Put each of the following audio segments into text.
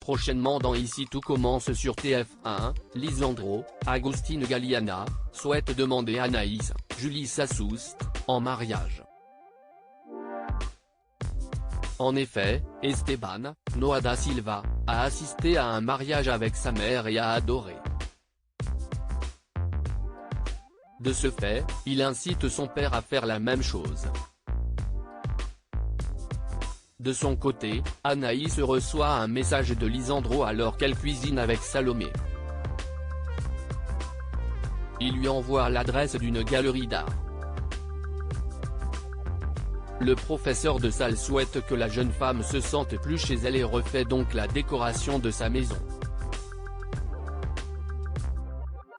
Prochainement dans Ici tout commence sur TF1, Lisandro, Agustín Galiana, souhaite demander Anaïs, Julie Sassoust, en mariage. En effet, Esteban, Noah da Silva, a assisté à un mariage avec sa mère et a adoré. De ce fait, il incite son père à faire la même chose. De son côté, Anaïs reçoit un message de Lisandro alors qu'elle cuisine avec Salomé. Il lui envoie l'adresse d'une galerie d'art. Le professeur de salle souhaite que la jeune femme se sente plus chez elle et refait donc la décoration de sa maison.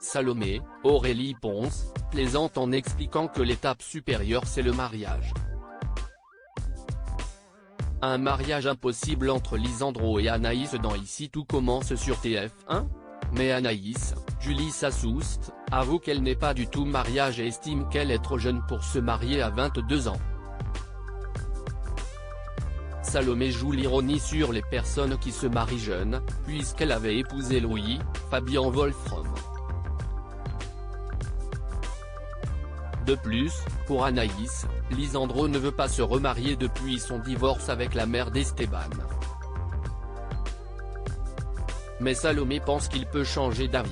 Salomé, Aurélie Ponce, plaisante en expliquant que l'étape supérieure c'est le mariage. Un mariage impossible entre Lisandro et Anaïs dans Ici tout commence sur TF1 ? Mais Anaïs, Julie Sassoust, avoue qu'elle n'est pas du tout mariage et estime qu'elle est trop jeune pour se marier à 22 ans. Salomé joue l'ironie sur les personnes qui se marient jeunes, puisqu'elle avait épousé Louis, Fabian Wolfram. De plus, pour Anaïs, Lisandro ne veut pas se remarier depuis son divorce avec la mère d'Esteban. Mais Salomé pense qu'il peut changer d'avis.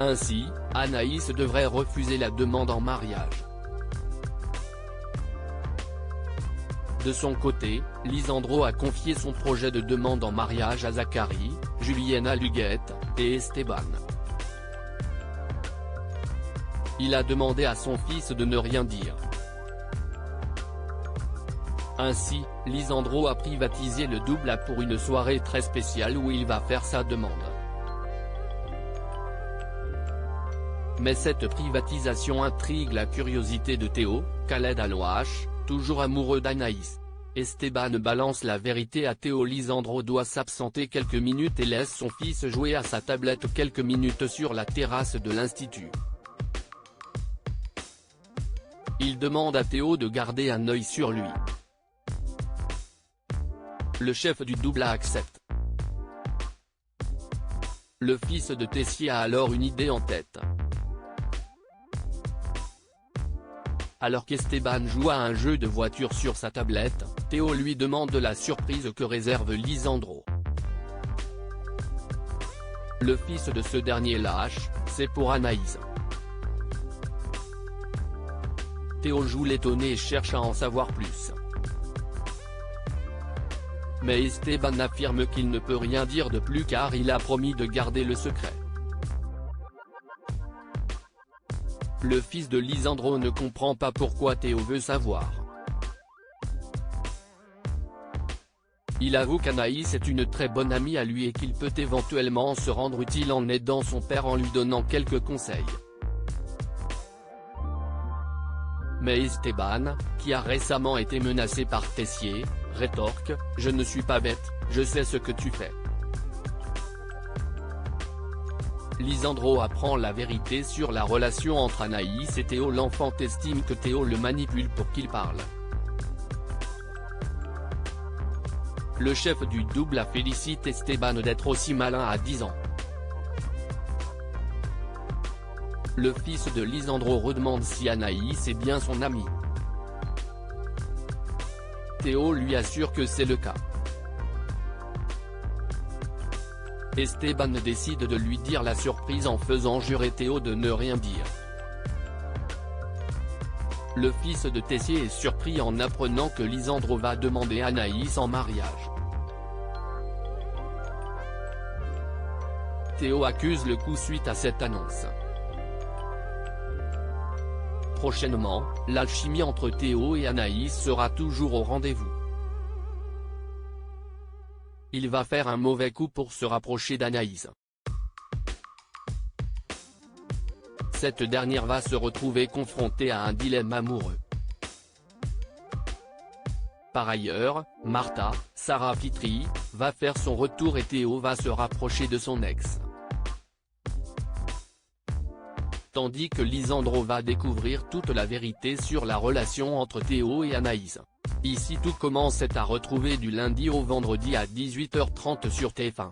Ainsi, Anaïs devrait refuser la demande en mariage. De son côté, Lisandro a confié son projet de demande en mariage à Zachary, Juliana Luguette, et Esteban. Il a demandé à son fils de ne rien dire. Ainsi, Lisandro a privatisé le double A pour une soirée très spéciale où il va faire sa demande. Mais cette privatisation intrigue la curiosité de Théo, Khaled Alouache, toujours amoureux d'Anaïs. Esteban balance la vérité à Théo. Lisandro doit s'absenter quelques minutes et laisse son fils jouer à sa tablette quelques minutes sur la terrasse de l'institut. Il demande à Théo de garder un œil sur lui. Le chef du double A accepte. Le fils de Tessier a alors une idée en tête. Alors qu'Esteban joue à un jeu de voiture sur sa tablette, Théo lui demande la surprise que réserve Lisandro. Le fils de ce dernier lâche, c'est pour Anaïs. Théo joue l'étonné et cherche à en savoir plus. Mais Esteban affirme qu'il ne peut rien dire de plus car il a promis de garder le secret. Le fils de Lisandro ne comprend pas pourquoi Théo veut savoir. Il avoue qu'Anaïs est une très bonne amie à lui et qu'il peut éventuellement se rendre utile en aidant son père en lui donnant quelques conseils. Mais Esteban, qui a récemment été menacé par Tessier, rétorque « Je ne suis pas bête, je sais ce que tu fais ». Lisandro apprend la vérité sur la relation entre Anaïs et Théo. L'enfant estime que Théo le manipule pour qu'il parle. Le chef du double A félicite Esteban d'être aussi malin à 10 ans. Le fils de Lisandro redemande si Anaïs est bien son amie. Théo lui assure que c'est le cas. Esteban décide de lui dire la surprise en faisant jurer Théo de ne rien dire. Le fils de Tessier est surpris en apprenant que Lisandro va demander Anaïs en mariage. Théo accuse le coup suite à cette annonce. Prochainement, l'alchimie entre Théo et Anaïs sera toujours au rendez-vous. Il va faire un mauvais coup pour se rapprocher d'Anaïs. Cette dernière va se retrouver confrontée à un dilemme amoureux. Par ailleurs, Martha, Sarah Fitri, va faire son retour et Théo va se rapprocher de son ex. tandis que Lisandro va découvrir toute la vérité sur la relation entre Théo et Anaïs. Ici tout commence est à retrouver du lundi au vendredi à 18h30 sur TF1.